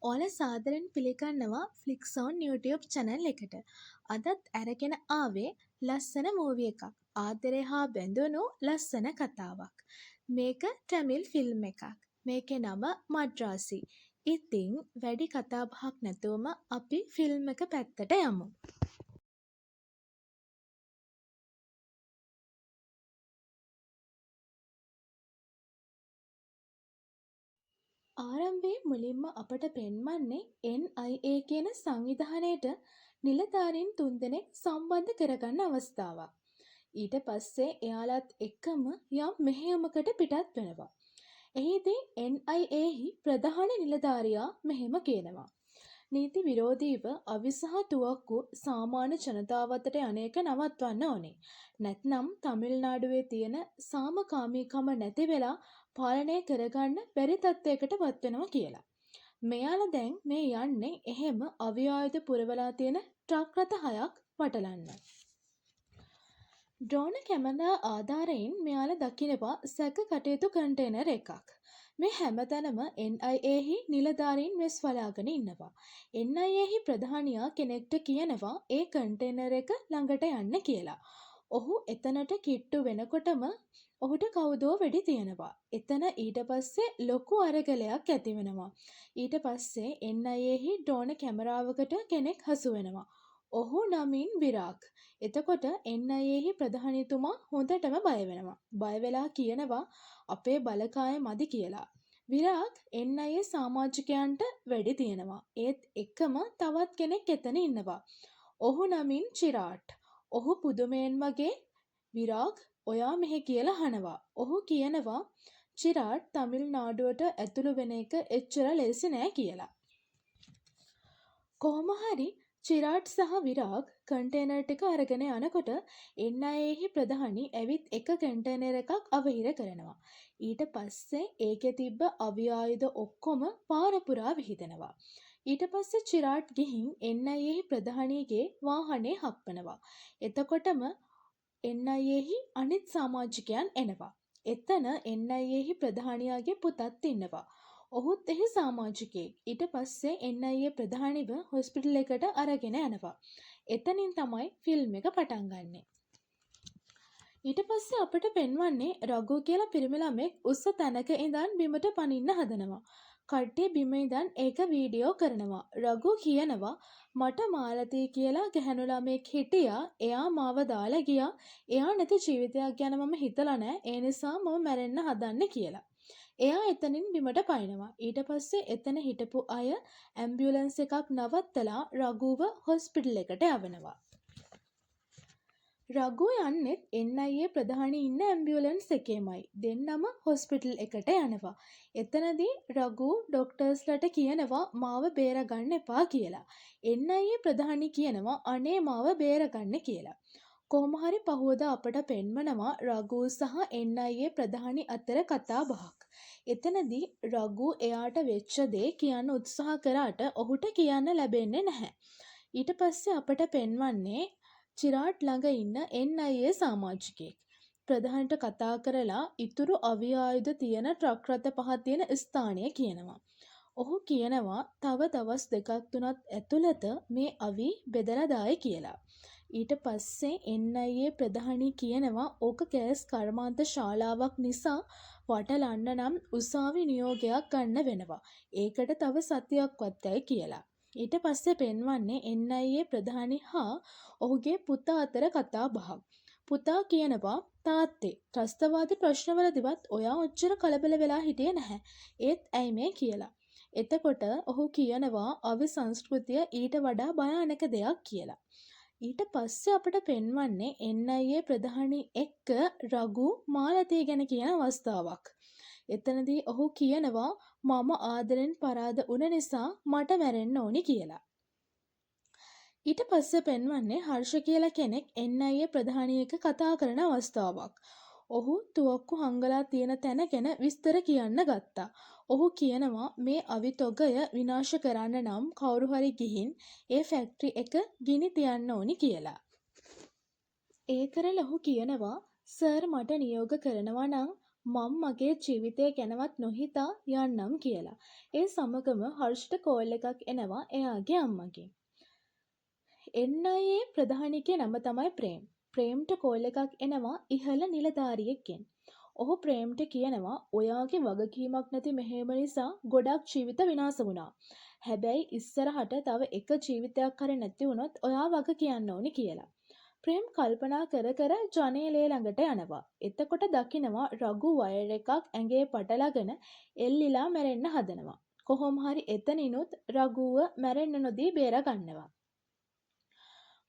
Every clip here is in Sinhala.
ඕල සාදරෙන් පිළිගන්නවා ෆ්ලික්සෝන් YouTube channel එකට. අදත් අරගෙන ආවේ ලස්සන මූවි එකක්. ආදරේ හා බැඳුණු ලස්සන කතාවක්. මේක ටැමිල් ෆිල්ම් එකක්. මේකේ නම මඩ්රාසි. ඉතින් වැඩි කතා බහක් නැතුවම අපි ෆිල්ම් එක පැත්තට යමු. ආරම්භයේ මුලින්ම අපට පෙන්වන්නේ NIA කියන සංවිධානයට නිලධාරීන් තුන්දෙනෙක් සම්බන්ධ කරගන්න අවස්ථාවක්. ඊට පස්සේ එයාලත් එක්කම යම් මෙහෙයුමකට පිටත් වෙනවා. එහිදී NIA-හි ප්‍රධාන නිලධාරියා මෙහෙම කියනවා. නීති විරෝධීව අවි සහ තුවක්කු සාමාන්‍ය ජනතාව අතට යන එක නවත්වන්න ඕනේ. නැත්නම් තමිල්නාඩුවේ තියෙන සාමකාමීකම නැති වෙලා පාලනය කරගන්න බැරි තත්ත්වයකට පත් වෙනවා කියලා. මෙයාලා දැන් මේ යන්නේ එහෙම අවි ආයුධ පුරවලා තියෙන ට්‍රක් රථ 6ක් වටලන්න. ඩ්‍රෝන කැමරා ආධාරයෙන් මෙයාලා දකිනවා සැක කටයුතු කන්ටේනර් එකක්. මේ හැමතැනම NIA-හි නිලධාරීන් වෙස් වලාගෙන ඉන්නවා. NIA-හි ප්‍රධානියා කෙනෙක්ට කියනවා ඒ කන්ටේනර් එක ළඟට යන්න කියලා. ඔහු එතනට කිට්ටු වෙනකොටම ඔහුට කවුදෝ වෙඩි තියනවා. එතන ඊට පස්සේ ලොකු අරගලයක් ඇති වෙනවා. ඊට පස්සේ NIA-හි ඩ්‍රෝන කැමරාවකට කෙනෙක් හසු වෙනවා. ඔහු නමින් විරාක්. එතකොට NIA-හි ප්‍රධානීතුමා හොඳටම බය වෙනවා. බය වෙලා කියනවා අපේ බලකාය මදි කියලා. විරාක් NIA සමාජිකයන්ට වෙඩි තියනවා. ඒත් එක්කම තවත් කෙනෙක් එතන ඉන්නවා. ඔහු නමින් චිරාට්. ඔහු පුදුමයෙන් වගේ විරාක් ඔයා මෙහෙ කියලා අහනවා. ඔහු කියනවා චිරාට් තමිල්නාඩුවට ඇතුළු වෙන එක එච්චර ලේසි නෑ කියලා. කොහොම හරි චිරාට් සහ විරාග් කන්ටේනර් ටික අරගෙන යනකොට NIA-හි ප්‍රධානි ඇවිත් එක කන්ටේනර් එකක් අවහිර කරනවා. ඊට පස්සේ ඒකේ තිබ්බ අවි ආයුධ ඔක්කොම පාර පුරා විහිදෙනවා. ඊට පස්සේ චිරාට් ගිහින් NIA-හි ප්‍රධානිගේ වාහනේ හප්පනවා. එතකොටම NIA-හි අනිත් සමාජිකයන් එනවා. එතන NIA-හි ප්‍රධානියාගේ පුතත් ඉන්නවා. ඔහුත් එහි සමාජිකයෙක්. ඊට පස්සේ NIA ප්‍රධානිව හොස්පිටල් එකට අරගෙන යනවා. එතනින් තමයි ෆිල්ම් එක පටන් ගන්නෙ. ඊට පස්සේ අපිට පෙන්වන්නේ රඝු කියලා පිරිමි ළමෙක් උස්ස තැනක ඉඳන් බිමට පනින්න හදනවා. කට්ටිය බිම ඉඳන් ඒක වීඩියෝ කරනවා. රඝු කියනවා මට මාලතී කියලා ගැහැණු ළමෙක් හිටියා. එයා මාව දාලා ගියා. එයා නැති ජීවිතයක් ගැන මම හිතලා නැහැ. ඒ නිසා මම මැරෙන්න හදන්නේ කියලා. එයා එතනින් බිමට පනිනවා. ඊට පස්සේ එතන හිටපු අය ඇම්බියුලන්ස් එකක් නවත්තලා රඝුව හොස්පිටල් එකට යවනවා. රඝු යන්නෙත් NIA ප්‍රධානී ඉන්න ඇම්බියුලන්ස් එකේමයි. දෙන්නම හොස්පිටල් එකට යනවා. එතනදී රඝු ඩොක්ටර්ස්ලට කියනවා මාව බේරගන්න එපා කියලා. NIA ප්‍රධානී කියනවා අනේ මාව බේරගන්න කියලා. කොහොම හරි පහුවදා අපට පෙන්වනවා රඝු සහ NIA ප්‍රධානී අතර කතා බහක්. එතනදී රඝු එයාට වෙච්ච දේ කියන්න උත්සාහ කරාට ඔහුට කියන්න ලැබෙන්නේ නැහැ. ඊට පස්සේ අපට පෙන්වන්නේ චිරාට් ළඟ ඉන්න NIA සමාජිකයෙක්. ප්‍රධානට කතා කරලා ඉතුරු අවි ආයුධ තියෙන ට්‍රක් රථ 5 තියෙන ස්ථානය කියනවා. ඔහු කියනවා තව දවස් 2-3ක් ඇතුළත මේ අවි බෙදලා දායි කියලා. ඊට පස්සේ NIA ප්‍රධානී කියනවා ඕක කෑස් කර්මාන්ත ශාලාවක් නිසා වටලන්න නම් උසාවි නියෝගයක් ගන්න වෙනවා. ඒකට තව සතියක්වත් ඇයි කියලා. ඊට පස්සේ පෙන්වන්නේ NIA ප්‍රධානී හා ඔහුගේ පුතා අතර කතා බහක්. පුතා කියනවා තාත්තේ ත්‍රස්තවාදී ප්‍රශ්නවලදීවත් ඔයා ඔච්චර කලබල වෙලා හිටියේ නැහැ. ඒත් ඇයි මේ කියලා. එතකොට ඔහු කියනවා අවි සංස්කෘතිය ඊට වඩා භයානක දෙයක් කියලා. ඊට පස්සේ අපට පෙන්වන්නේ NIA ප්‍රධානී එක්ක රඝු මාලතී ගැන කියන අවස්ථාවක්. එතනදී ඔහු කියනවා මම ආදරෙන් පරාද වුණ නිසා මට මැරෙන්න ඕනි කියලා. ඊට පස්සේ පෙන්වන්නේ හර්ෂ කියලා කෙනෙක් NIA ප්‍රධානී එක්ක කතා කරන අවස්ථාවක්. ඔහු තුවක්කු හංගලා තියෙන තැන ගැන විස්තර කියන්න ගත්තා. ඔහු කියනවා මේ අවි තොගය විනාශ කරන්න නම් කවුරු හරි ගිහින් ඒ ෆැක්ටරි එක ගිනි තියන්න ඕනි කියලා. ඒ කරලා ඔහු කියනවා සර් මට නියෝග කරනවා නම් මම මගේ ජීවිතය ගැනවත් නොහිතා යන්නම් කියලා. ඒ සමගම හර්ෂට කෝල් එකක් එනවා එයාගේ අම්මගෙන්. NIA ප්‍රධානිගේ නම තමයි ප්‍රේම්. ප්‍රේම්ට කෝල් එකක් එනවා ඉහළ නිලධාරියෙක්ගෙන්. ඔහු ප්‍රේම්ට කියනවා ඔයාගේ වගකීමක් නැති මෙහෙයුම නිසා ගොඩක් ජීවිත විනාශ වුණා. හැබැයි ඉස්සරහට තව එක ජීවිතයක් හරි නැති වුණොත් ඔයා වග කියන්න ඕනි කියලා. ප්‍රේම් කල්පනා කර කර ජනේලේ ළඟට යනවා. එතකොට දකිනවා රඝු වයර් එකක් ඇඟේ පටලගෙන එල්ලිලා මැරෙන්න හදනවා. කොහොම හරි එතනිනුත් රඝුව මැරෙන්න නොදී බේර ගන්නවා.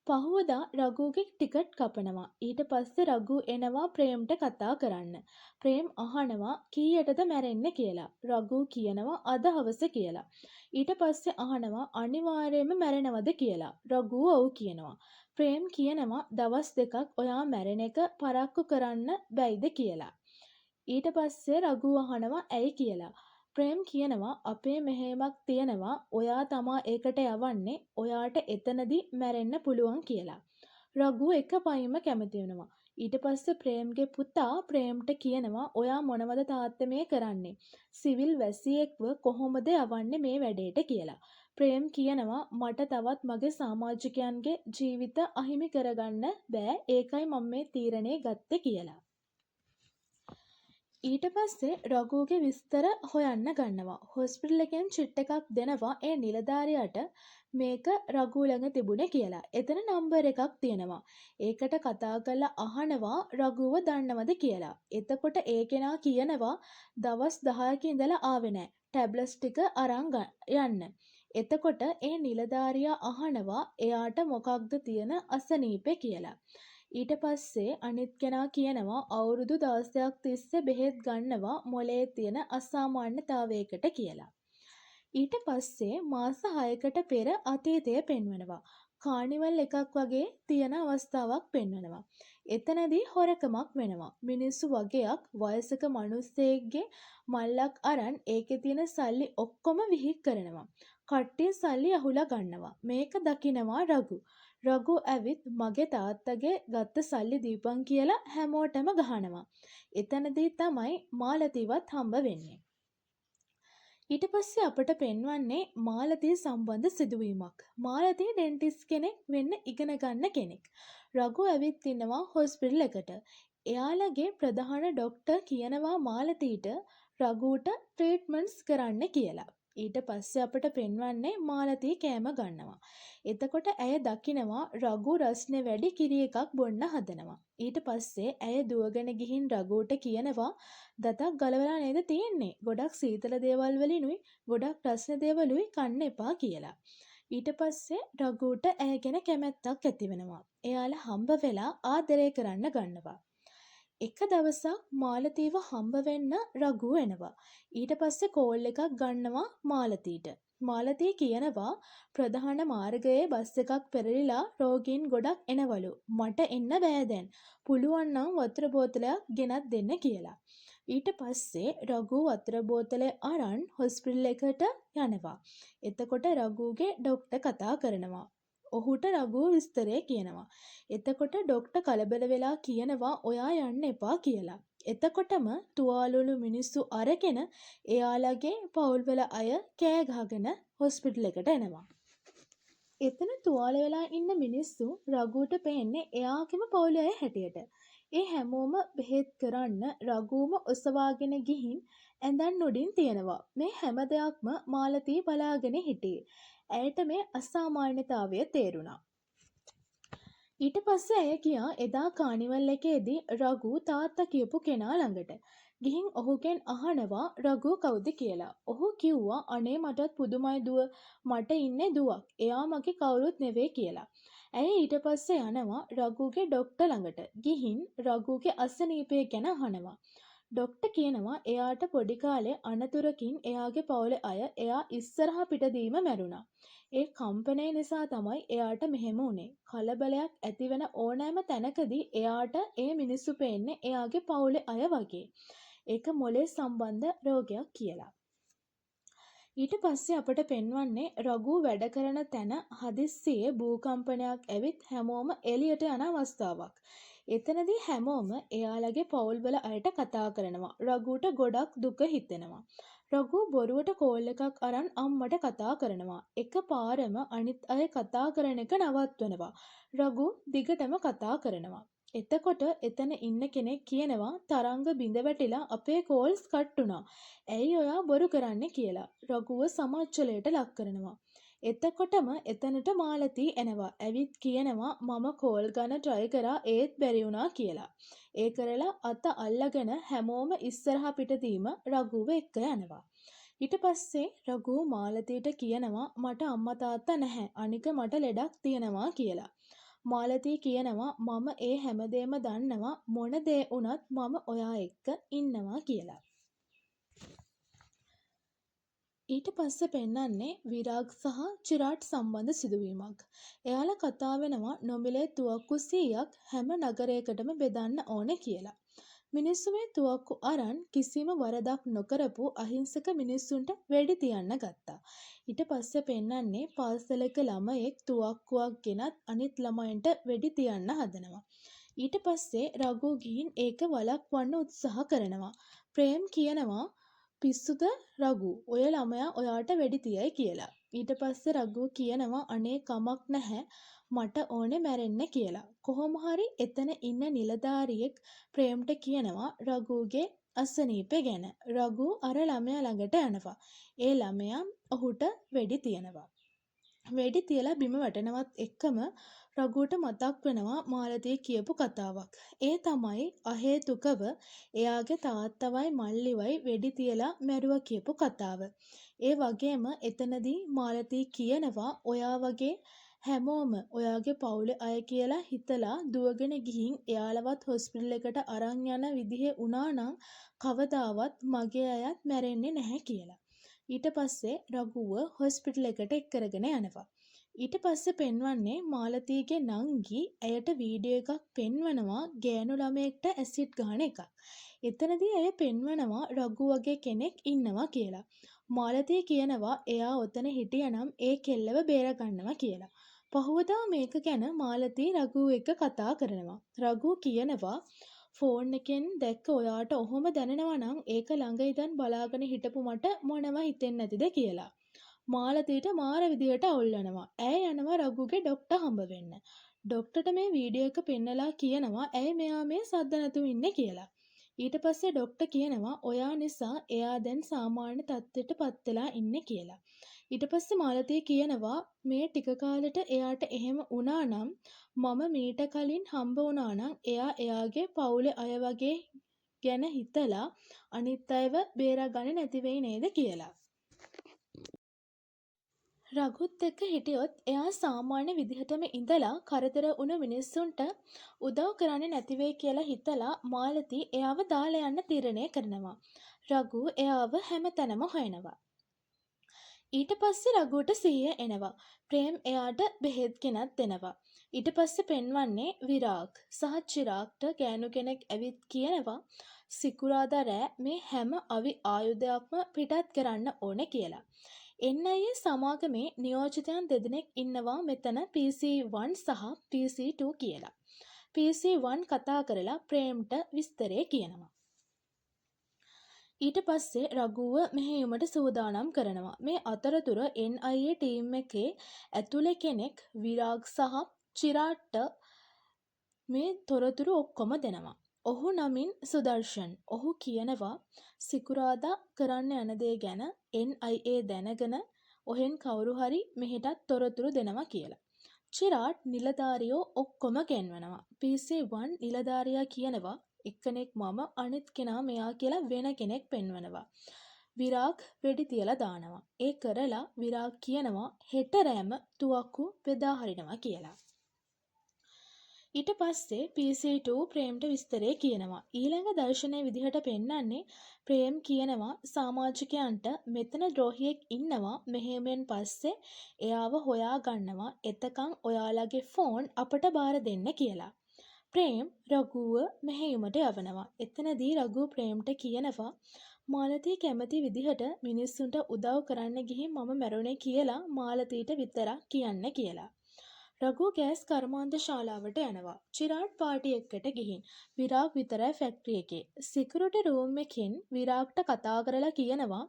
පහුවදා රඝුගේ ටිකට් කපනවා. ඊට පස්සේ රඝු එනවා ප්‍රේම්ට කතා කරන්න. ප්‍රේම් අහනවා කීයටද මැරෙන්නේ කියලා. රඝු කියනවා අද හවස කියලා. ඊට පස්සේ අහනවා අනිවාර්යයෙන්ම මැරෙනවද කියලා. රඝු ඔව් කියනවා. ප්‍රේම් කියනවා දවස් දෙකක් ඔයා මැරෙන එක පරක්කු කරන්න බැයිද කියලා. ඊට පස්සේ රඝු අහනවා ඇයි කියලා. ප්‍රේම් කියනවා අපේ මෙහෙයමක් තියෙනවා ඔයා තමා ඒකට යවන්නේ ඔයාට එතනදි මැරෙන්න පුළුවන් කියලා. රඝු එක පයින්ම කැමති වෙනවා. ඊට පස්සේ ප්‍රේම්ගේ පුතා ප්‍රේම්ට කියනවා ඔයා මොනවද තාත්තේ මේ කරන්නේ? සිවිල් වැසියෙක්ව කොහොමද යවන්නේ මේ වැඩේට කියලා. ප්‍රේම් කියනවා මට තවත් මගේ සමාජිකයන්ගේ ජීවිත අහිමි කරගන්න බෑ ඒකයි මම මේ තීරණය ගත්තේ කියලා. ඊට පස්සේ රඝුගේ විස්තර හොයන්න ගන්නවා. හොස්පිටල් එකෙන් චිට් එකක් දෙනවා ඒ නිලධාරියාට මේක රඝු ළඟ තිබුණේ කියලා. එතන නම්බර් එකක් තියෙනවා. ඒකට කතා කරලා අහනවා රඝුව දන්නවද කියලා. එතකොට ඒ කෙනා කියනවා දවස් 10ක ඉඳලා ආවේ නැහැ. ටැබ්ලට්ස් ටික අරන් යන්න. එතකොට ඒ නිලධාරියා අහනවා එයාට මොකක්ද තියෙන අසනීපේ කියලා. ඊට පස්සේ අනිත් කෙනා කියනවා අවුරුදු 16ක් තිස්සේ බෙහෙත් ගන්නවා මොලේ තියෙන අසාමාන්‍යතාවයකට කියලා. ඊට පස්සේ මාස 6කට පෙර අතීතය පෙන්වනවා. කානිවල් එකක් වගේ තියෙන අවස්ථාවක් පෙන්වනවා. එතනදී හොරකමක් වෙනවා. මිනිස්සු වගේක් වයසක මිනිස්සෙක්ගේ මල්ලක් අරන් ඒකේ තියෙන සල්ලි ඔක්කොම විහික් කරනවා. කට්ටිය සල්ලි අහුලා ගන්නවා. මේක දකිනවා රඝු. රඝු ඇවිත් මගේ තාත්තගේ ගත්ත සල්ලි දීපන් කියලා හැමෝටම ගහනවා. එතනදී තමයි මාලතීවත් හම්බ වෙන්නේ. ඊට පස්සේ අපට පෙන්වන්නේ මාලතී සම්බන්ධ සිදුවීමක්. මාලතී ඩෙන්ටිස් කෙනෙක් වෙන්න ඉගෙන ගන්න කෙනෙක්. රඝු ඇවිත් ඉන්නවා හොස්පිටල් එකට. එයාලගේ ප්‍රධාන ડોක්ටර් කියනවා මාලතීට රඝුට ට්‍රීට්මන්ට්ස් කරන්න කියලා. ඊට පස්සේ අපට පෙන්වන්නේ මාලතී කෑම ගන්නවා. එතකොට ඇය දකිනවා රඝු රස්නේ වැඩි කිරි එකක් බොන්න හදනවා. ඊට පස්සේ ඇය දුවගෙන ගිහින් රඝුට කියනවා දතක් ගලවලා නේද තියෙන්නේ. ගොඩක් සීතල දේවල් වලිනුයි ගොඩක් රස්නේ දේවලුයි කන්න එපා කියලා. ඊට පස්සේ රඝුට ඇය ගැන කැමැත්තක් ඇති වෙනවා. එයාලා හම්බ වෙලා ආදරය කරන්න ගන්නවා. එක දවසක් මාලතීව හම්බ වෙන්න රඝු එනවා. ඊට පස්සේ කෝල් එකක් ගන්නවා මාලතීට. මාලතී කියනවා ප්‍රධාන මාර්ගයේ බස් එකක් පෙරලිලා රෝගීන් ගොඩක් එනවලු. මට එන්න බෑ දැන්. පුළුවන් නම් වතුර බෝතලයක් ගෙනත් දෙන්න කියලා. ඊට පස්සේ රඝු වතුර බෝතලය අරන් හොස්පිටල් එකට යනවා. එතකොට රඝුගේ ડોක්ටර් කතා කරනවා. ඔහුට රඝුව විස්තරය කියනවා. එතකොට ડોක්ටර් කලබල වෙලා කියනවා ඔයා යන්න එපා කියලා. එතකොටම තුවාලවල මිනිස්සු අරගෙන එයාලගේ පවුල්වල අය කෑ ගහගෙන හොස්පිටල් එකට එනවා. එතන තුවාල වෙලා ඉන්න මිනිස්සු රඝුට පේන්නේ එයාගේම පවුලේ අය හැටියට. ඒ හැමෝම බෙහෙත් කරන්න රඝුවම ඔසවාගෙන ගිහින් ඇඳන් උඩින් තියනවා. මේ හැම දෙයක්ම මාලතී බලාගෙන හිටියේ. ඇයට මේ අසාමාන්‍යතාවය තේරුණා. ඊට පස්සේ ඇය ගියා එදා කානිවල් එකේදී රඝු තාත්තා කියපු කෙනා ළඟට. ගිහින් ඔහුගෙන් අහනවා රඝු කවුද කියලා. ඔහු කිව්වා අනේ මටත් පුදුමයි දුව මට ඉන්නේ දුවක්. එයා මගේ කවුරුත් නෙවෙයි කියලා. ඇය ඊට පස්සේ යනවා රඝුගේ ડોක්ටර් ළඟට. ගිහින් රඝුගේ අසනීපය ගැන අහනවා. ડોක්ටර් කියනවා එයාට පොඩි කාලේ අනතුරකින් එයාගේ පවුලේ අය එයා ඉස්සරහ පිටදීම මැරුණා. ඒ කම්පනය නිසා තමයි එයාට මෙහෙම වුනේ. කලබලයක් ඇති වෙන ඕනෑම තැනකදී එයාට ඒ මිනිස්සු පේන්නේ එයාගේ පවුලේ අය වගේ. ඒක මොලේ සම්බන්ධ රෝගයක් කියලා. ඊට පස්සේ අපට පෙන්වන්නේ රඝු වැඩ කරන තැන හදිස්සියේ භූකම්පනයක් ඇවිත් හැමෝම එළියට යන අවස්ථාවක්. එතනදී හැමෝම එයාලගේ පවුල්වල අයට කතා කරනවා. රඝුට ගොඩක් දුක හිතෙනවා. රඝු බොරුවට කෝල් එකක් අරන් අම්මට කතා කරනවා. එක පාරම අනිත් අය කතා කරන එක නවත්වනවා. රඝු දිගටම කතා කරනවා. එතකොට එතන ඉන්න කෙනෙක් කියනවා තරංග බිඳ වැටිලා අපේ කෝල්ස් කට් වුණා. ඇයි ඔයා බොරු කරන්නේ කියලා. රඝුව සමච්චලයට ලක් කරනවා. එතකොටම එතනට මාලතී එනවා. ඇවිත් කියනවා මම කෝල් ගන්න try කරා ඒත් බැරි වුණා කියලා. ඒ කරලා අත අල්ලගෙන හැමෝම ඉස්සරහ පිටදීම රඝුව එක්ක යනවා. ඊට පස්සේ රඝු මාලතීට කියනවා මට අම්මා තාත්තා නැහැ. අනික මට ලෙඩක් තියෙනවා කියලා. මාලතී කියනවා මම ඒ හැමදේම දන්නවා මොන දේ වුණත් මම ඔයා එක්ක ඉන්නවා කියලා. ඊට පස්සේ පෙන්වන්නේ විරාග් සහ චිරාට් සම්බන්ධ සිදුවීමක්. එයාලා කතා වෙනවා නොමිලේ තුවක්කු 100ක් හැම නගරයකටම බෙදන්න ඕනේ කියලා. මිනිස්සු මේ තුවක්කු අරන් කිසිම වරදක් නොකරපු අහිංසක මිනිස්සුන්ට වෙඩි තියන්න ගත්තා. ඊට පස්සේ පෙන්වන්නේ පාසලක ළමයෙක් තුවක්කුවක් ගෙනත් අනිත් ළමයින්ට වෙඩි තියන්න හදනවා. ඊට පස්සේ රඝු ගිහින් ඒක වළක්වන්න උත්සාහ කරනවා. ප්‍රේම් කියනවා පිස්සුද රඝු ඔය ළමයා ඔයාට වෙඩි තියයි කියලා. ඊට පස්සේ රඝු කියනවා අනේ කමක් නැහැ මට ඕනේ මැරෙන්න කියලා. කොහොම හරි එතන ඉන්න නිලධාරියෙක් ප්‍රේම්ට කියනවා රඝුගේ අසනීපේ ගැන. රඝු අර ළමයා ළඟට යනවා. ඒ ළමයා ඔහුට වෙඩි තියනවා. වෙඩි තියලා බිම වැටෙනවත් එක්කම රඝුට මතක් වෙනවා මාලතී කියපු කතාවක්. ඒ තමයි අහේතුකව එයාගේ තාත්තවයි මල්ලිවයි වෙඩි තියලා මැරුවා කියපු කතාව. ඒ වගේම එතනදී මාලතී කියනවා ඔයා වගේ හැමෝම ඔයාගේ පවුලේ අය කියලා හිතලා දුවගෙන ගිහින් එයාලවත් හොස්පිටල් එකට අරන් යන විදිහේ වුණා නම් කවදාවත් මගේ අයත් මැරෙන්නේ නැහැ කියලා. ඊට පස්සේ රඝුව හොස්පිටල් එකට එක් කරගෙන යනවා. ඊට පස්සේ පෙන්වන්නේ මාලතීගේ නංගි ඇයට වීඩියෝ එකක් පෙන්වනවා ගෑනු ළමයෙක්ට ඇසිඩ් ගහන එකක්. එතනදී ඇය පෙන්වනවා රඝු වගේ කෙනෙක් ඉන්නවා කියලා. මාලතී කියනවා එයා ඔතන හිටියනම් ඒ කෙල්ලව බේරගන්නවා කියලා. පහුවදා මේක ගැන මාලතී රඝු එක්ක කතා කරනවා. රඝු කියනවා ෆෝන් එකෙන් දැක්ක ඔයාට ඔහොම දැනෙනවා නම් ඒක ළඟ ඉඳන් බලාගෙන හිටපු මට මොනව හිතෙන්නේ නැතිද කියලා. මාලතීට මාර විදියට අවුල්වනවා. ඇය යනවා රඝුගේ ડોක්ටර් හම්බ වෙන්න. ડોක්ටර්ට මේ වීඩියෝ එක පෙන්නලා කියනවා ඇයි මෙයා මේ සද්ද නැතුව ඉන්නේ කියලා. ඊට පස්සේ ડોක්ටර් කියනවා ඔයා නිසා එයා දැන් සාමාන්‍ය තත්ත්වයට පත් වෙලා ඉන්නේ කියලා. ඊට පස්සේ මාලතී කියනවා මේ ටික කාලෙට එයාට එහෙම වුණා නම් මම මීට කලින් හම්බ වුණා නම් එයා එයාගේ පවුලේ අය වගේ ගැන හිතලා අනිත් අයව බේරාගන්නේ නැති වෙයි නේද කියලා. රඝුත් එක්ක හිටියොත් එයා සාමාන්‍ය විදිහටම ඉඳලා කරදර වුණ මිනිස්සුන්ට උදව් කරන්නේ නැති වෙයි කියලා හිතලා මාලතී එයාව දාලා යන්න තීරණය කරනවා. රඝු එයාව හැමතැනම හොයනවා. ඊට පස්සේ රඝුට සිහිය එනවා. ප්‍රේම් එයාට බෙහෙත් ගෙනත් දෙනවා. ඊට පස්සේ පෙන්වන්නේ විරාග් සහ චිරාග්ට ගෑනු කෙනෙක් ඇවිත් කියනවා සිකුරාදා රෑ මේ හැම අවි ආයුධයක්ම පිටත් කරන්න ඕනේ කියලා. NIA සමාගමේ නියෝජිතයන් දෙදෙනෙක් ඉන්නවා මෙතන PC1 සහ PC2 කියලා. PC1 කතා කරලා ප්‍රේම්ට විස්තරේ කියනවා. ඊට පස්සේ රඝුව මෙහෙයුමට සූදානම් කරනවා. මේ අතරතුර NIA ටීම් එකේ ඇතුලේ කෙනෙක් විරාග් සහ චිරාට්ට මේ තොරතුරු ඔක්කොම දෙනවා. ඔහු නමින් සුදර්ශන්. ඔහු කියනවා සිකුරාදා කරන්න යන දේ ගැන NIA දැනගෙන ඔහෙන් කවුරු හරි මෙහෙටත් තොරතුරු දෙනවා කියලා. චිරාට් නිලධාරියෝ ඔක්කොම ගෙන්වනවා. PC1 නිලධාරියා කියනවා එක්කෙනෙක් මම අනිත් කෙනා මෙයා කියලා වෙන කෙනෙක් පෙන්වනවා. විරාග් වෙඩි තියලා දානවා. ඒ කරලා විරාග් කියනවා හෙට රෑම තුවක්කු බෙදා හරිනවා කියලා. ඊට පස්සේ PC2 ප්‍රේම්ට විස්තරේ කියනවා. ඊළඟ දර්ශනයේ විදිහට පෙන්වන්නේ ප්‍රේම් කියනවා සමාජිකයන්ට මෙතන ද්‍රෝහියෙක් ඉන්නවා මෙහෙමෙන් පස්සේ එයාව හොයා ගන්නවා එතකන් ඔයාලගේ ෆෝන් අපට බාර දෙන්න කියලා. ප්‍රේම් රඝුව මෙහෙයුමට යවනවා. එතනදී රඝු ප්‍රේම්ට කියනවා මාලතී කැමති විදිහට මිනිස්සුන්ට උදව් කරන්න ගිහින් මම මැරුණේ කියලා මාලතීට විතරක් කියන්න කියලා. රඝු ගෑස් කර්මාන්ත ශාලාවට යනවා. චිරාට් පාටි එක්කට ගිහින්. විරාග් විතරයි ෆැක්ටරි එකේ. සිකියුරිටි රූම් එකෙන් විරාග්ට කතා කරලා කියනවා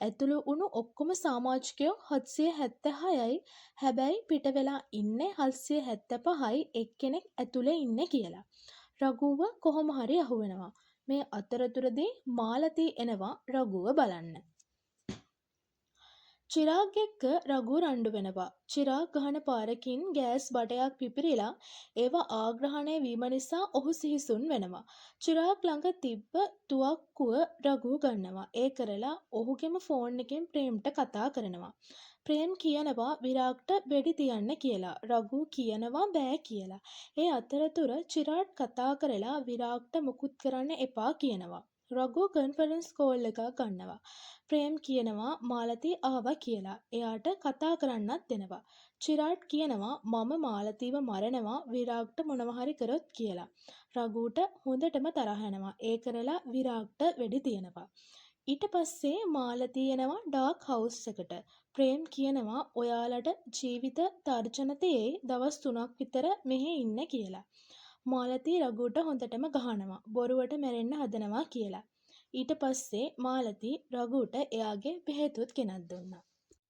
ඇතුළු වුණු ඔක්කොම සමාජිකයෝ 776යි හැබැයි පිට වෙලා ඉන්නේ 775යි එක්කෙනෙක් ඇතුලේ ඉන්නේ කියලා. රඝුව කොහොම හරි අහුවෙනවා. මේ අතරතුරදී මාලතී එනවා රඝුව බලන්න. චිරාග් එක්ක රඝු රණ්ඩු වෙනවා. චිරාග් ගහන පාරකින් ගෑස් බටයක් පිපිරිලා ඒවා ආග්‍රහණය වීම නිසා ඔහු සිහිසුන් වෙනවා. චිරාග් ළඟ තිබ්බ තුවක්කුව රඝු ගන්නවා. ඒ කරලා ඔහුගෙම ෆෝන් එකෙන් ප්‍රේම්ට කතා කරනවා. ප්‍රේම් කියනවා විරාග්ට වෙඩි තියන්න කියලා. රඝු කියනවා බෑ කියලා. ඒ අතරතුර චිරාග් කතා කරලා විරාග්ට මුකුත් කරන්න එපා කියනවා. රඝු කන්ෆරන්ස් කෝල් එකක් ගන්නවා. ප්‍රේම් කියනවා මාලතී ආවා කියලා. එයාට කතා කරන්නත් දෙනවා. චිරාට් කියනවා මම මාලතීව මරනවා විරාග්ට මොනවා හරි කරොත් කියලා. රඝුට හොඳටම තරහ යනවා. ඒ කරලා විරාග්ට වෙඩි තියනවා. ඊට පස්සේ මාලතී එනවා ඩාර්ක් හවුස් එකට. ප්‍රේම් කියනවා ඔයාලට ජීවිත තර්ජන තියෙයි දවස් 3ක් විතර මෙහෙ ඉන්න කියලා. මාලතී රඝුට හොඳටම ගහනවා. බොරුවට මැරෙන්න හදනවා කියලා. ඊට පස්සේ මාලතී රඝුට එයාගේ බෙහෙතුත් ගෙනත් දුන්නා.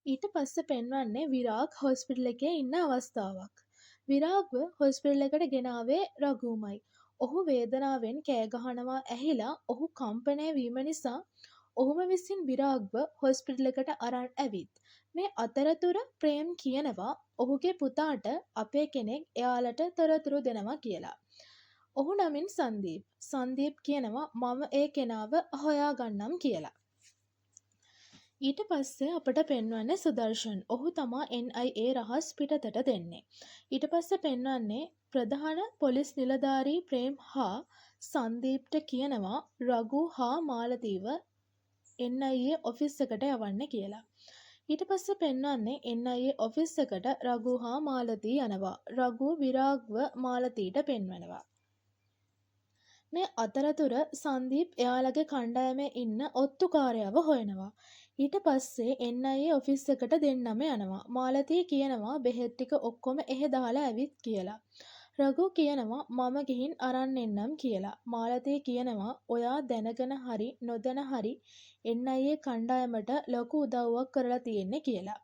ඊට පස්සේ පෙන්වන්නේ විරාග් හොස්පිටල් එකේ ඉන්න අවස්ථාවක්. විරාග්ව හොස්පිටල් එකට ගෙනාවේ රඝුමයි. ඔහු වේදනාවෙන් කෑ ගහනවා ඇහිලා ඔහු කම්පණය වීම නිසා ඔහුම විසින් විරාග්ව හොස්පිටල් එකට අරන් ඇවිත්. මේ අතරතුර ප්‍රේම් කියනවා ඔහුගේ පුතාට අපේ කෙනෙක් එයාලට තොරතුරු දෙනවා කියලා. ඔහු නමින් සංදීප්. සංදීප් කියනවා මම ඒ කෙනාව හොයාගන්නම් කියලා. ඊට පස්සේ අපට පෙන්වන්නේ සුදර්ශන්. ඔහු තමා NIA රහස් පිටතට දෙන්නේ. ඊට පස්සේ පෙන්වන්නේ ප්‍රධාන පොලිස් නිලධාරී ප්‍රේම් හා සංදීප්ට කියනවා රඝු හා මාලතීව NIA ඔෆිස් එකට යවන්න කියලා. ඊට පස්සේ පෙන්වන්නේ NIA ඔෆිස් එකට රඝු හා මාලතී යනවා. රඝු විරාග්ව මාලතීට පෙන්වනවා. මේ අතරතුර සංදීප් එයාලගේ කණ්ඩායමේ ඉන්න ඔත්තුකාරයව හොයනවා. ඊට පස්සේ NIA ඔෆිස් එකට දෙන්නම යනවා. මාලතී කියනවා බෙහෙත් ටික ඔක්කොම එහෙ දාලා ඇවිත් කියලා. රඝු කියනවා මම ගිහින් අරන් එන්නම් කියලා. මාලතී කියනවා ඔයා දැනගෙන හරි නොදැන හරි NIA කණ්ඩායමට ලොකු උදව්වක් කරලා තියෙන්නේ කියලා.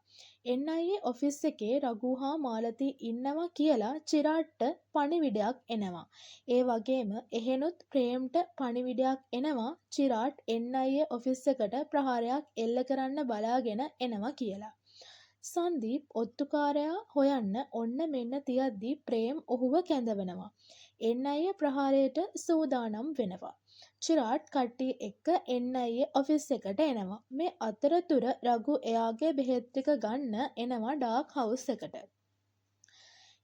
NIA ඔෆිස් එකේ රඝු හා මාලතී ඉන්නවා කියලා චිරාට්ට පණිවිඩයක් එනවා. ඒ වගේම එහෙනුත් ප්‍රේම්ට පණිවිඩයක් එනවා චිරාට් NIA ඔෆිස් එකට ප්‍රහාරයක් එල්ල කරන්න බලාගෙන එනවා කියලා. සංදීප් ඔත්තුකාරයා හොයන්න ඔන්න මෙන්න තියද්දී ප්‍රේම් ඔහුව කැඳවනවා. NIA ප්‍රහාරයට සූදානම් වෙනවා. චිරාට් කට්ටිය එක්ක NIA ඔෆිස් එකට එනවා. මේ අතරතුර රඝු එයාගේ බෙහෙත් ටික ගන්න එනවා ඩාර්ක් හවුස් එකට.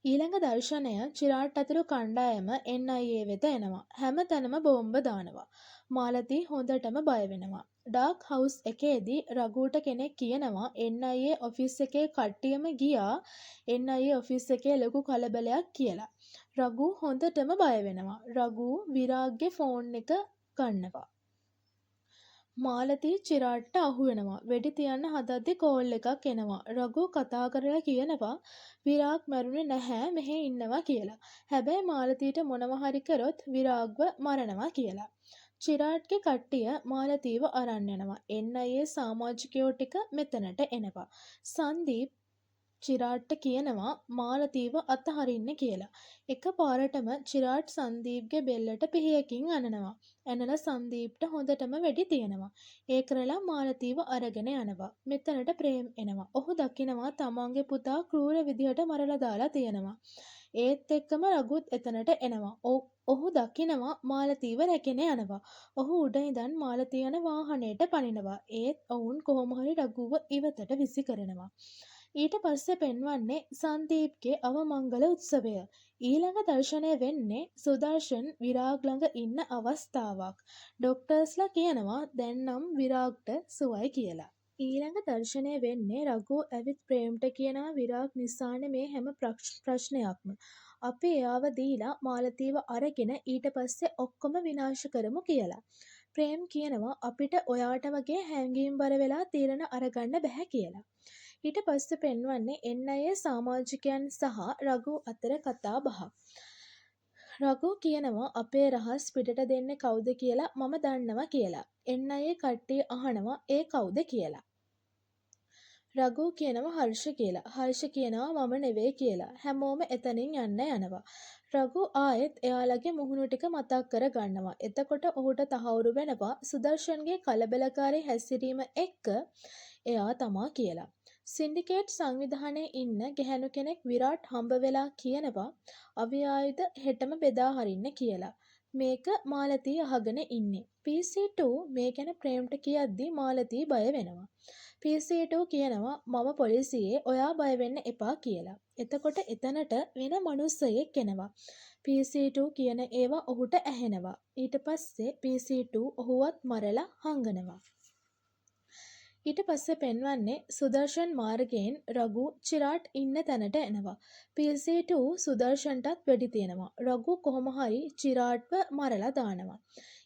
ඊළඟ දර්ශනය චිරාට් ඇතුළු කණ්ඩායම NIA වෙත එනවා. හැම තැනම බෝම්බ දානවා. මාලතී හොඳටම බය වෙනවා. ඩාර්ක් හවුස් එකේදී රඝුට කෙනෙක් කියනවා NIA ඔෆිස් එකේ කට්ටියම ගියා NIA ඔෆිස් එකේ ලොකු කලබලයක් කියලා. රඝු හොඳටම බය වෙනවා. රඝු විරාග්ගේ ෆෝන් එක ගන්නවා. මාලතී චිරාට්ට අහු වෙනවා. වෙඩි තියන්න හදද්දි කෝල් එකක් එනවා. රඝු කතා කරලා කියනවා විරාග් මැරුණේ නැහැ මෙහෙ ඉන්නවා කියලා. හැබැයි මාලතීට මොනවා හරි කරොත් විරාග්ව මරනවා කියලා. චිරාට්ගේ කට්ටිය මාලතීව අරන් යනවා. NIA සමාජිකයෝ ටික මෙතනට එනවා. සංදීප් චිරාට්ට කියනවා මාලතීව අතහරින්න කියලා. එක පාරටම චිරාට් සංදීප්ගේ බෙල්ලට පිහියකින් අනනවා. ඇනලා සංදීප්ට හොඳටම වෙඩි තියනවා. ඒ කරලා මාලතීව අරගෙන යනවා. මෙතනට ප්‍රේම් එනවා. ඔහු දකිනවා තමන්ගේ පුතා ක්‍රූර විදිහට මරලා දාලා තියෙනවා. ඒත් එක්කම රඝුත් එතනට එනවා. ඔහු දකිනවා මාලතීව රැගෙන යනවා. ඔහු උඩ ඉඳන් මාලතී යන වාහනයට පනිනවා. ඒත් ඔවුන් කොහොම හරි රඝුව ඉවතට විසි කරනවා. ඊට පස්සේ පෙන්වන්නේ සංදීප්ගේ අවමංගල උත්සවය. ඊළඟ දර්ශනය වෙන්නේ සුදර්ශන් විරාග් ළඟ ඉන්න අවස්ථාවක්. ඩොක්ටර්ස්ලා කියනවා දැන් නම් විරාග්ට සුවයි කියලා. ඊළඟ දර්ශනය වෙන්නේ රඝු ඇවිත් ප්‍රේම්ට කියනවා විරාග් නිසානේ මේ හැම ප්‍රශ්නයක්ම. අපි එයාව දීලා මාලතීව අරගෙන ඊට පස්සේ ඔක්කොම විනාශ කරමු කියලා. ප්‍රේම් කියනවා අපිට ඔයාට වගේ හැංගීම්බර වෙලා තීරණ අරගන්න බැහැ කියලා. ඊට පස්සේ පෙන්වන්නේ NIA සමාජිකයන් සහ රඝු අතර කතා බහක්. රඝු කියනවා අපේ රහස් පිටට දෙන්නේ කවුද කියලා මම දන්නවා කියලා. NIA කට්ටිය අහනවා ඒ කවුද කියලා. රඝු කියනවා හර්ෂ කියලා. හර්ෂ කියනවා මම නෙවෙයි කියලා. හැමෝම එතනින් යන්න යනවා. රඝු ආයෙත් එයාලගේ මුහුණු ටික මතක් කර ගන්නවා. එතකොට ඔහුට තහවුරු වෙනවා සුදර්ශන්ගේ කලබලකාරී හැසිරීම එක්ක එයා තමා කියලා. සින්ඩිකේට් සංවිධානයේ ඉන්න ගැහැණු කෙනෙක් විරාට් හම්බ වෙලා කියනවා අවි ආයුධ හෙටම බෙදා හරින්න කියලා. මේක මාලතී අහගෙන ඉන්නේ. PC2 මේ ගැන ප්‍රේම්ට කියද්දි මාලතී බය වෙනවා. PC2 කියනවා මම පොලිසියේ ඔයා බය වෙන්න එපා කියලා. එතකොට එතනට වෙන මනුස්සයෙක් එනවා. PC2 කියන ඒවා ඔහුට ඇහෙනවා. ඊට පස්සේ PC2 ඔහුවත් මරලා හංගනවා. ඊට පස්සේ පෙන්වන්නේ සුදර්ශන් මාර්ගයෙන් රඝු චිරාට් ඉන්න තැනට එනවා. PC2 සුදර්ශන්ටත් වෙඩි තියනවා. රඝු කොහොම හරි චිරාට්ව මරලා දානවා.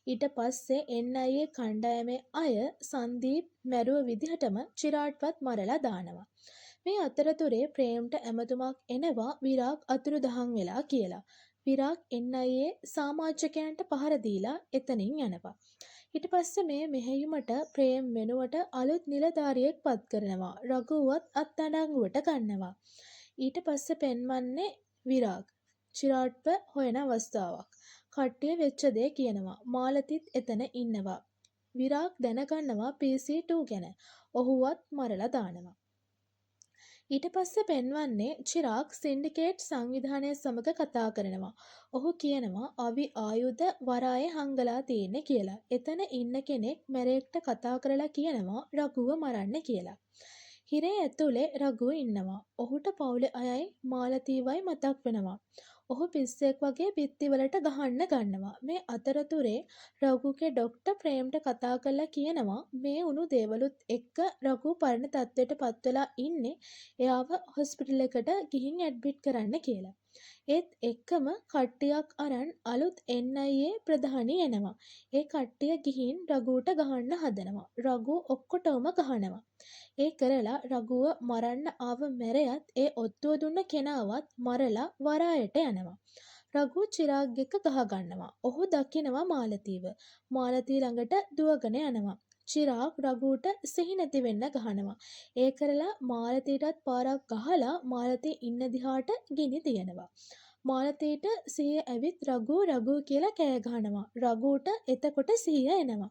ඊට පස්සේ NIA කණ්ඩායමේ අය සංදීප් මැරුව විදිහටම චිරාට්වත් මරලා දානවා. මේ අතරතුරේ ප්‍රේම්ට ඇමතුමක් එනවා විරාග් අතුරුදහන් වෙලා කියලා. විරාග් NIA සමාජිකයන්ට පහර දීලා එතනින් යනවා. ඊට පස්සේ මේ මෙහෙයුමට ප්‍රේම් වෙනුවට අලුත් නිලධාරියෙක් පත් කරනවා. රඝුවත් අත්අඩංගුවට ගන්නවා. ඊට පස්සේ පෙන්වන්නේ විරාග් චිරාට්ව හොයන අවස්ථාවක්. කට්ටිය වෙච්ච දේ කියනවා. මාලතිත් එතන ඉන්නවා. විරාග් දැනගන්නවා PC2 ගැන. ඔහුවත් මරලා දානවා. ඊට පස්සේ පෙන්වන්නේ චිරාග් සින්ඩිකේට් සංවිධානය සමග කතා කරනවා. ඔහු කියනවා අවි ආයුධ වරායේ හංගලා තියෙන්නේ කියලා. එතන ඉන්න කෙනෙක් මැරෙක්ට කතා කරලා කියනවා රඝුව මරන්න කියලා. හිරේ ඇතුලේ රඝු ඉන්නවා. ඔහුට පවුලේ අයයි මාලතීවයි මතක් වෙනවා. ඔහු පිස්සෙක් වගේ බිත්තිවලට ගහන්න ගන්නවා. මේ අතරතුරේ රඝුගේ ඩොක්ටර් ප්‍රේම්ට කතා කරලා කියනවා මේ උණු දේවලුත් එක්ක රඝු පරණ තත්ත්වයට පත් වෙලා ඉන්නේ. එයාව හොස්පිටල් එකට ගිහින් ඇඩ්මිට් කරන්න කියලා. ඒත් එක්කම කට්ටියක් අරන් අලුත් NIA ප්‍රධානී එනවා. ඒ කට්ටිය ගිහින් රඝුට ගහන්න හදනවා. රඝු ඔක්කොටම ගහනවා. ඒ කරලා රඝුව මරන්න ආව මැරයත් ඒ ඔත්තුව දුන්න කෙනාවත් මරලා වරායට යනවා. රඝු චිරාග් එක්ක ගහගන්නවා. ඔහු දකිනවා මාලතීව. මාලතී ළඟට දුවගෙන යනවා. චිරාග් රඝුට සිහි නැති වෙන්න ගහනවා. ඒ කරලා මාලතීටත් පාරක් ගහලා මාලතී ඉන්න දිහාට ගිනි තියනවා. මාලතීට සිහිය ඇවිත් රඝු කියලා කෑ ගහනවා. රඝුට එතකොට සිහිය එනවා.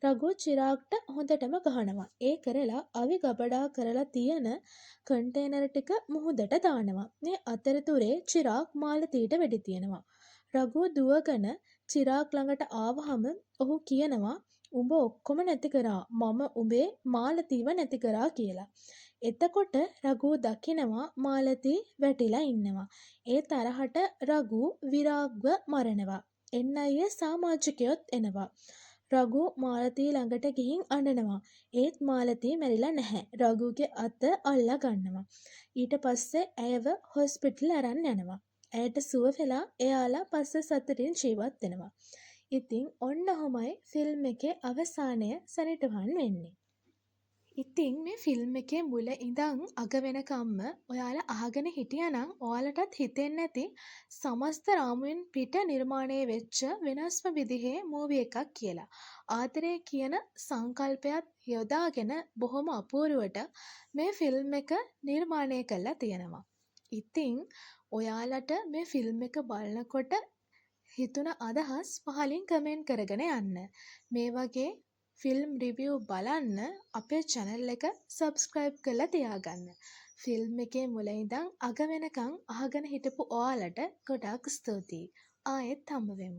රඝු චිරාග්ට හොඳටම ගහනවා. ඒ කරලා අවි ගබඩා කරලා තියෙන කන්ටේනර් ටික මුහුදට දානවා. මේ අතරතුරේ චිරාග් මාලතීට වෙඩි තියනවා. රඝු දුවගෙන චිරාග් ළඟට ආවහම ඔහු කියනවා උඹ ඔක්කොම නැති කරා. මම උඹේ මාලතීව නැති කරා කියලා. එතකොට රඝු දකිනවා මාලතී වැටිලා ඉන්නවා. ඒ තරහට රඝු විරාග්ව මරනවා. NIA සමාජිකයොත් එනවා. රඝු මාලතී ළඟට ගිහින් අඬනවා. ඒත් මාලතී මැරිලා නැහැ. රඝුගේ අත අල්ලා ගන්නවා. ඊට පස්සේ ඇයව හොස්පිටල් අරන් යනවා. ඇයට සුව වෙලා එයාලා පස්සේ සතුටින් ජීවත් වෙනවා. ඉතින් ඔන්න ඔහොමයි ෆිල්ම් එකේ අවසානය සනිටුහන් වෙන්නේ. ඉතින් මේ ෆිල්ම් එකේ මුල ඉඳන් අග වෙනකම්ම ඔයාලා අහගෙන හිටියානම් ඔයාලටත් හිතෙන්නේ නැති සමස්ත රාමුවෙන් පිට නිර්මාණය වෙච්ච වෙනස්ම විදිහේ මූවි එකක් කියලා. ආදරය කියන සංකල්පයත් යොදාගෙන බොහොම අපූර්වට මේ ෆිල්ම් එක නිර්මාණය කරලා තියෙනවා. ඉතින් ඔයාලට මේ ෆිල්ම් එක බලනකොට හිතුණ අදහස් පහලින් කමෙන්ට් කරගෙන යන්න. මේ වගේ ෆිල්ම් රිවිව් බලන්න අපේ channel එක subscribe කරලා තියාගන්න. ෆිල්ම් එකේ මුල ඉඳන් අග වෙනකන් අහගෙන හිටපු ඔයාලට ගොඩාක් ස්තුතියි. ආයෙත් හම්බ වෙමු.